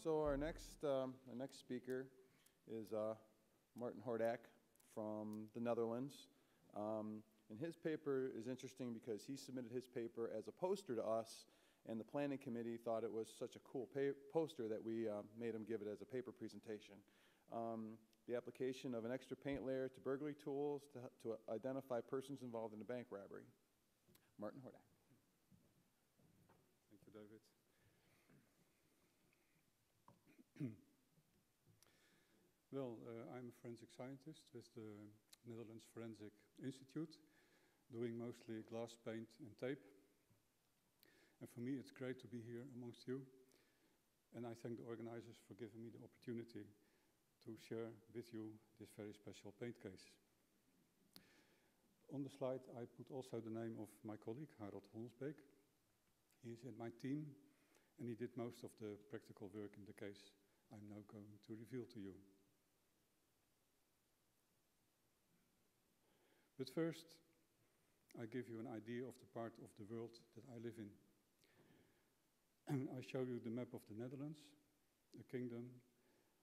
So our next speaker is Maarten Hordijk from the Netherlands. And his paper is interesting because he submitted his paper as a poster to us, and the planning committee thought it was such a cool poster that we made him give it as a paper presentation. The application of an extra paint layer to burglary tools to identify persons involved in a bank robbery. Maarten Hordijk. Thank you, David. Well, I'm a forensic scientist with the Netherlands Forensic Institute, doing mostly glass paint and tape. And for me, it's great to be here amongst you. And I thank the organizers for giving me the opportunity to share with you this very special paint case. On the slide, I put also the name of my colleague, Maarten Hordijk. He is in my team, and he did most of the practical work in the case I'm now going to reveal to you. But first, I give you an idea of the part of the world that I live in. I show you the map of the Netherlands, a kingdom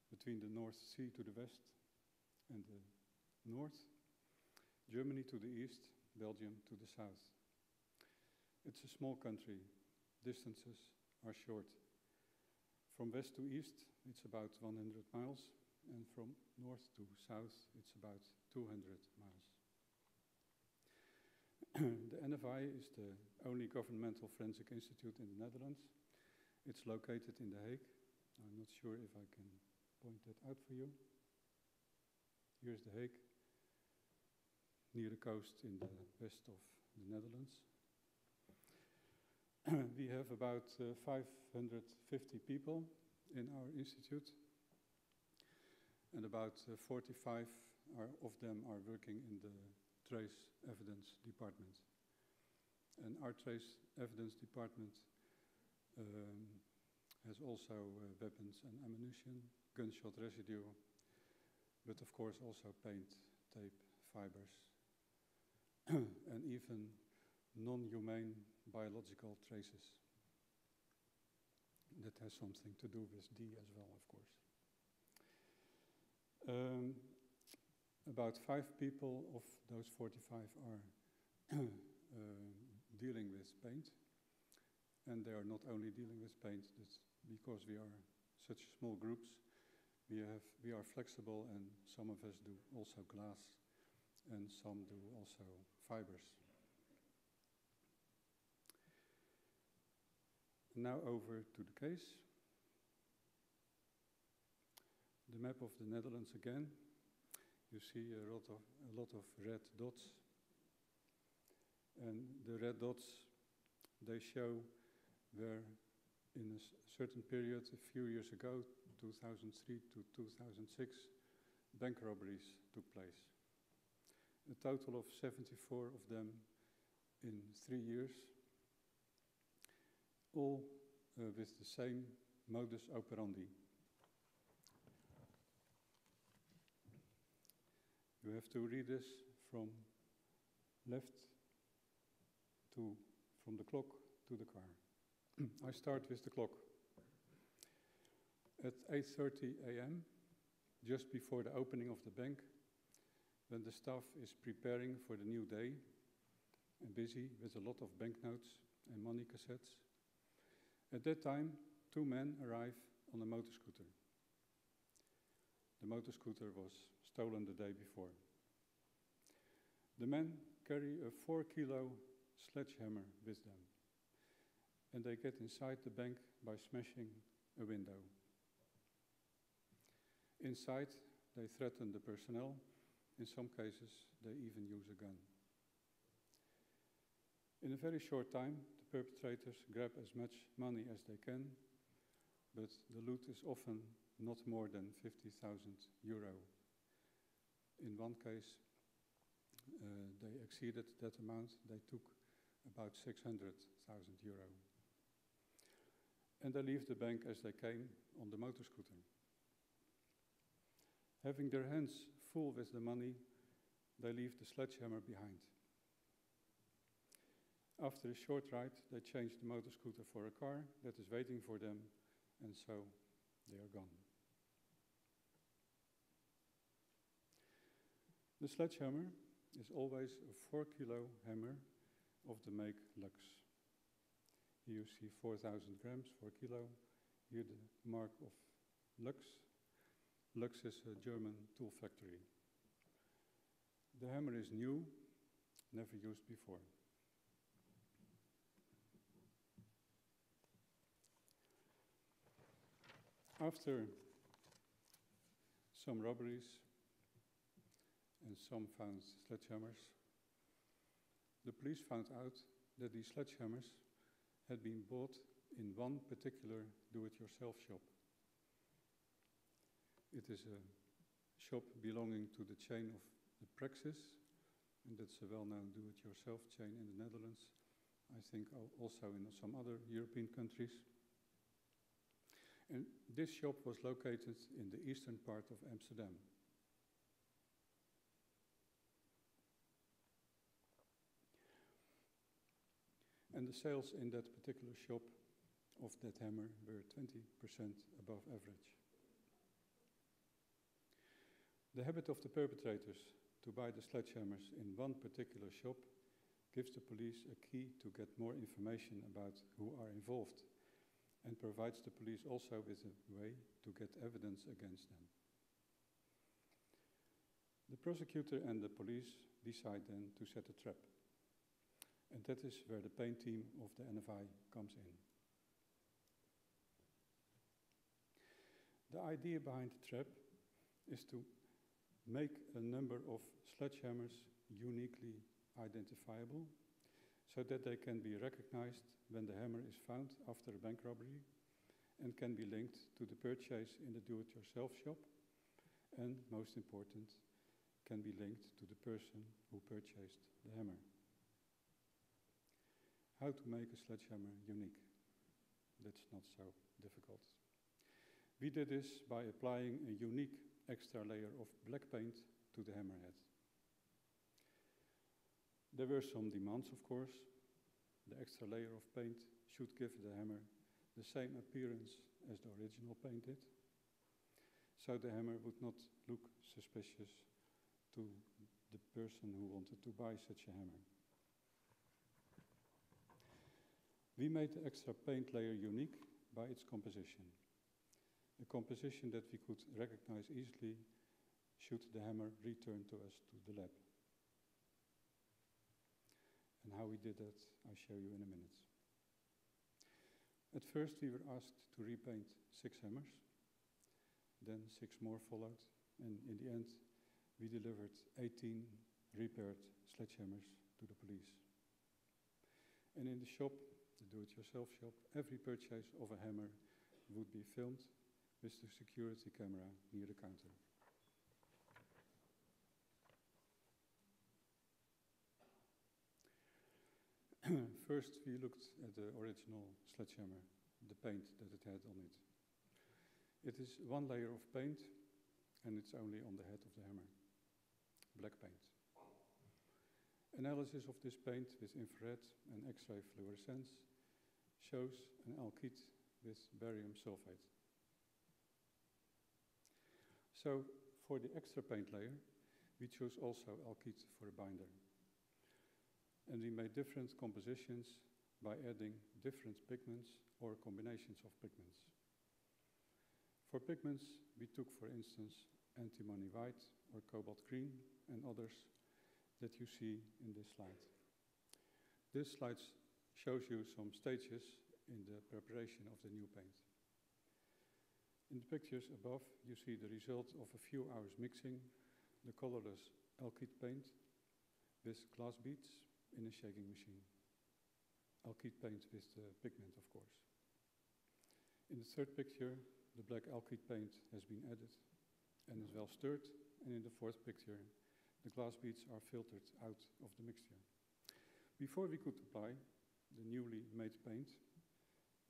between the North Sea to the west and the north, Germany to the east, Belgium to the south. It's a small country, distances are short. From west to east, it's about 100 miles, and from north to south, it's about 200 miles. The NFI is the only governmental forensic institute in the Netherlands. It's located in The Hague. I'm not sure if I can point that out for you. Here's The Hague, near the coast in the west of the Netherlands. We have about 550 people in our institute, and about 45 of them are working in the trace evidence department. And our trace evidence department has also weapons and ammunition, gunshot residue, but of course also paint, tape, fibers, and even non-humane biological traces. That has something to do with D as well, of course. About 5 people of those 45 are dealing with paint. And they are not only dealing with paint, because we are such small groups, we are flexible, and some of us do also glass, and some do also fibers. Now over to the case. The map of the Netherlands again. You see a lot of red dots. And the red dots, they show where in a certain period, a few years ago, 2003 to 2006, bank robberies took place. A total of 74 of them in 3 years, all with the same modus operandi. You have to read this from left to, from the clock to the car. I start with the clock. At 8:30 a.m., just before the opening of the bank, when the staff is preparing for the new day and busy with a lot of banknotes and money cassettes, at that time, 2 men arrive on a motor scooter. The motor scooter was stolen the day before. The men carry a 4-kilo sledgehammer with them, and they get inside the bank by smashing a window. Inside, they threaten the personnel. In some cases, they even use a gun. In a very short time, the perpetrators grab as much money as they can, but the loot is often not more than 50,000 euro. In one case, they exceeded that amount. They took about 600,000 euro. And they leave the bank as they came on the motor scooter. Having their hands full with the money, they leave the sledgehammer behind. After a short ride, they change the motor scooter for a car that is waiting for them, and so They are gone. The sledgehammer is always a 4-kilo hammer of the make Lux. Here you see 4,000 grams, 4 kilo. Here the mark of Lux. Lux is a German tool factory. The hammer is new, never used before. After some robberies and some found sledgehammers, the police found out that these sledgehammers had been bought in one particular do-it-yourself shop. It is a shop belonging to the chain of the Praxis, and that's a well-known do-it-yourself chain in the Netherlands, I think also in some other European countries. And this shop was located in the eastern part of Amsterdam. And the sales in that particular shop of that hammer were 20% above average. The habit of the perpetrators to buy the sledgehammers in one particular shop gives the police a key to get more information about who are involved, and provides the police also with a way to get evidence against them. The prosecutor and the police decide then to set a trap. And that is where the paint team of the NFI comes in. The idea behind the trap is to make a number of sledgehammers uniquely identifiable, so that they can be recognized when the hammer is found after a bank robbery, and can be linked to the purchase in the do-it-yourself shop, and most important, can be linked to the person who purchased the hammer. How to make a sledgehammer unique? That's not so difficult. We did this by applying a unique extra layer of black paint to the hammerhead. There were some demands, of course. The extra layer of paint should give the hammer the same appearance as the original paint did, so the hammer would not look suspicious to the person who wanted to buy such a hammer. We made the extra paint layer unique by its composition. A composition that we could recognize easily should the hammer return to us to the lab. And how we did that, I'll show you in a minute. At first we were asked to repaint 6 hammers, then 6 more followed, and in the end we delivered 18 repaired sledgehammers to the police. And in the shop, the do-it-yourself shop, every purchase of a hammer would be filmed with the security camera near the counter. First we looked at the original sledgehammer, the paint that it had on it. It is 1 layer of paint, and it's only on the head of the hammer, black paint. Analysis of this paint with infrared and X-ray fluorescence shows an alkyd with barium sulfate. So for the extra paint layer, we chose also alkyd for a binder. And we made different compositions by adding different pigments or combinations of pigments. For pigments, we took, for instance, antimony white or cobalt green and others that you see in this slide. This slide shows you some stages in the preparation of the new paint. In the pictures above, you see the result of a few hours mixing the colorless alkyd paint with glass beads in a shaking machine. Alkyd paint with the pigment, of course. In the third picture, the black alkyd paint has been added and is well stirred, and in the fourth picture, the glass beads are filtered out of the mixture. Before we could apply the newly made paint,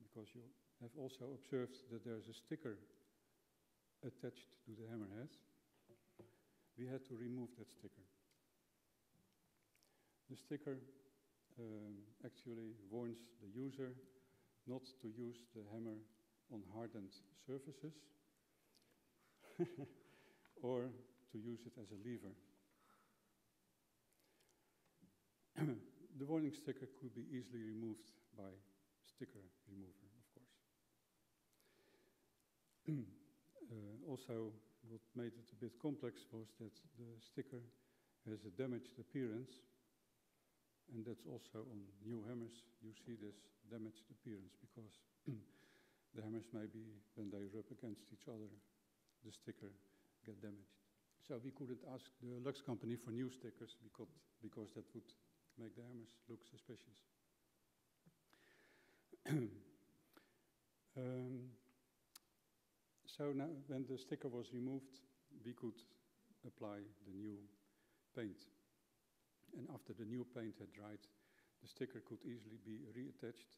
because you have also observed that there is a sticker attached to the hammerhead, we had to remove that sticker. The sticker actually warns the user not to use the hammer on hardened surfaces or to use it as a lever. The warning sticker could be easily removed by sticker remover, of course. Also, what made it a bit complex was that the sticker has a damaged appearance, and that's also on new hammers. You see this damaged appearance because the hammers maybe, when they rub against each other, the sticker get damaged. So we couldn't ask the Lux company for new stickers because that would make the hammers look suspicious. So now, when the sticker was removed, we could apply the new paint. And after the new paint had dried, the sticker could easily be reattached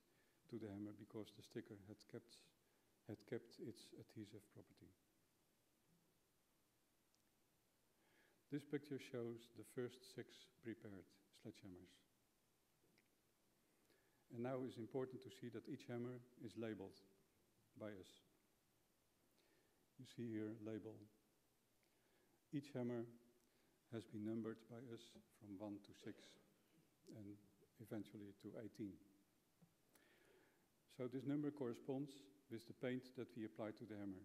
to the hammer because the sticker had kept its adhesive property. This picture shows the first 6 prepared sledgehammers. And now it's important to see that each hammer is labeled by us. You see here label. Each hammer has been numbered by us from 1 to 6 and eventually to 18. So this number corresponds with the paint that we apply to the hammer.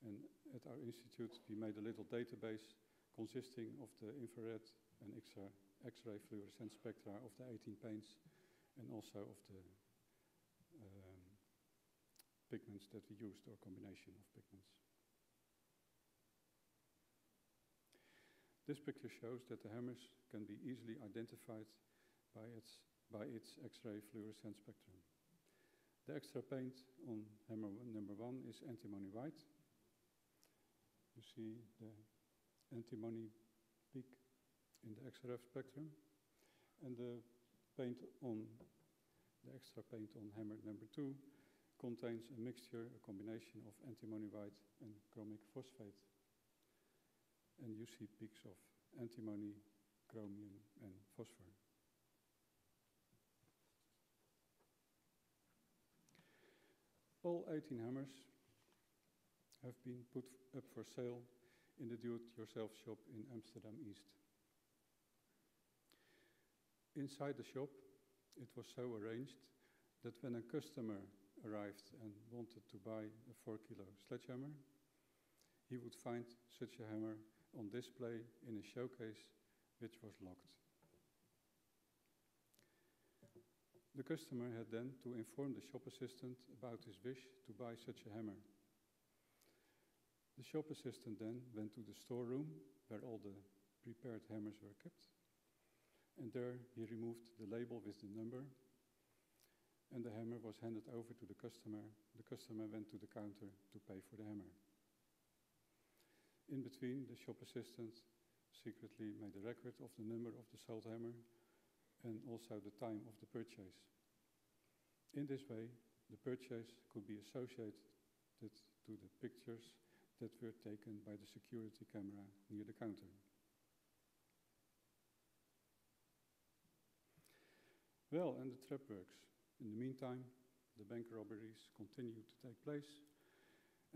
And at our institute we made a little database consisting of the infrared and X-ray fluorescence spectra of the 18 paints and also of the pigments that we used, or combination of pigments. This picture shows that the hammers can be easily identified by its X-ray fluorescence spectrum. The extra paint on hammer number 1 is antimony white. You see the antimony peak in the XRF spectrum, and the extra paint on hammer number 2 contains a mixture, a combination of antimony white and chromic phosphate. And you see peaks of antimony, chromium and phosphor. All 18 hammers have been put up for sale in the do-it-yourself shop in Amsterdam East. Inside the shop, it was so arranged that when a customer arrived and wanted to buy a 4-kilo sledgehammer, he would find such a hammer on display in a showcase which was locked. The customer had then to inform the shop assistant about his wish to buy such a hammer. The shop assistant then went to the storeroom where all the prepared hammers were kept, and there he removed the label with the number, and the hammer was handed over to the customer. The customer went to the counter to pay for the hammer. In between, the shop assistant secretly made a record of the number of the sold hammer and also the time of the purchase. In this way, the purchase could be associated to the pictures that were taken by the security camera near the counter. Well, and the trap works. In the meantime, the bank robberies continued to take place,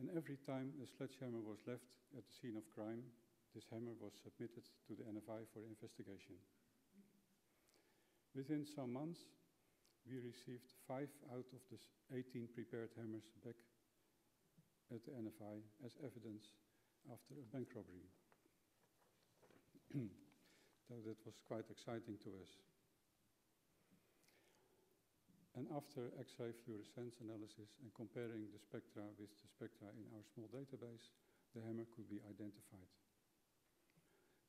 and every time a sledgehammer was left at the scene of crime, this hammer was submitted to the NFI for investigation. Within some months, we received 5 out of the 18 prepared hammers back at the NFI as evidence after a bank robbery. So that was quite exciting to us. And after X-ray fluorescence analysis and comparing the spectra with the spectra in our small database, the hammer could be identified.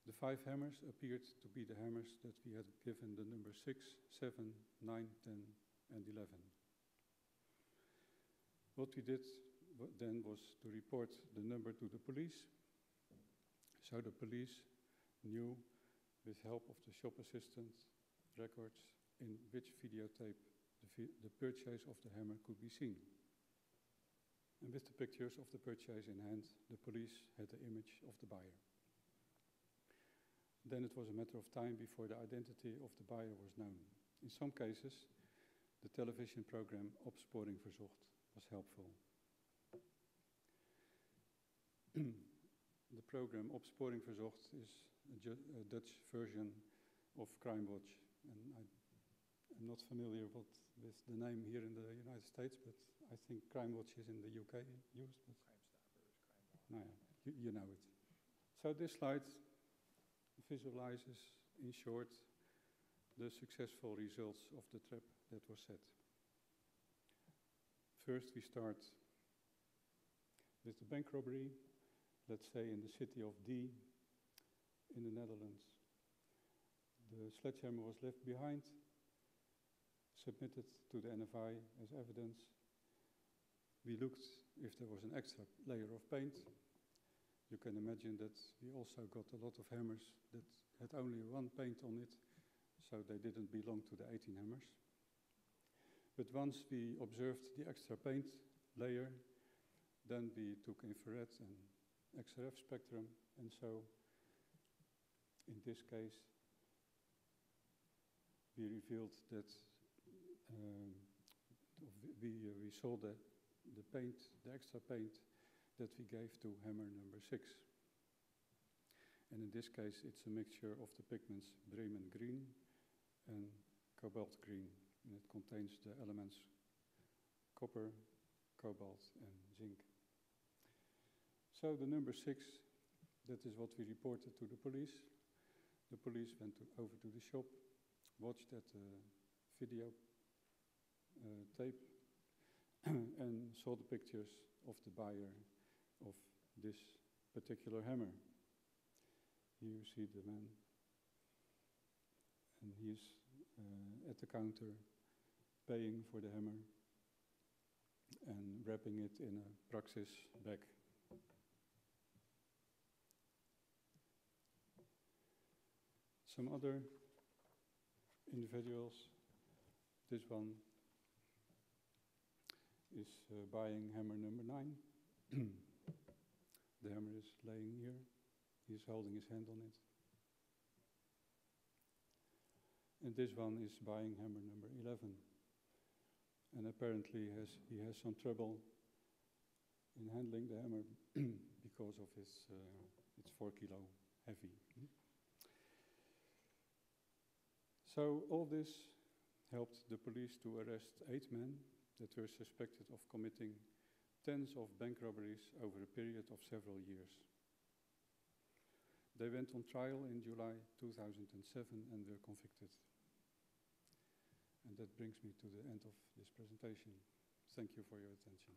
The 5 hammers appeared to be the hammers that we had given the number 6, 7, 9, 10 and 11. What we did then was to report the number to the police. So the police knew, with help of the shop assistant records, in which videotape the purchase of the hammer could be seen. And with the pictures of the purchase in hand, the police had the image of the buyer. Then it was a matter of time before the identity of the buyer was known. In some cases, the television program Opsporing Verzocht was helpful. the program Opsporing Verzocht is a Dutch version of Crime Watch. And I'm not familiar with the name here in the United States, but I think Crime Watch is in the UK used. But Crime Stoppers, Crime Watch. You know it. So this slide visualizes, in short, the successful results of the trap that was set. First, we start with the bank robbery, let's say in the city of D in the Netherlands. The sledgehammer was left behind, submitted to the NFI as evidence. We looked if there was an extra layer of paint. You can imagine that we also got a lot of hammers that had only one paint on it, so they didn't belong to the 18 hammers. But once we observed the extra paint layer, then we took infrared and XRF spectrum, and so in this case we revealed that we saw the paint, the extra paint that we gave to hammer number 6. And in this case it's a mixture of the pigments Bremen green and cobalt green, and it contains the elements copper, cobalt and zinc. So the number 6, that is what we reported to the police. The police went over to the shop, watched that video tape and saw the pictures of the buyer of this particular hammer. Here you see the man, and he's at the counter paying for the hammer and wrapping it in a Praxis bag. Some other individuals, this one is buying hammer number 9. The hammer is laying here. He's holding his hand on it. And this one is buying hammer number 11. And apparently he has some trouble in handling the hammer because of it's 4 kilo heavy. So all this helped the police to arrest 8 men that were suspected of committing tens of bank robberies over a period of several years. They went on trial in July 2007 and were convicted. And that brings me to the end of this presentation. Thank you for your attention.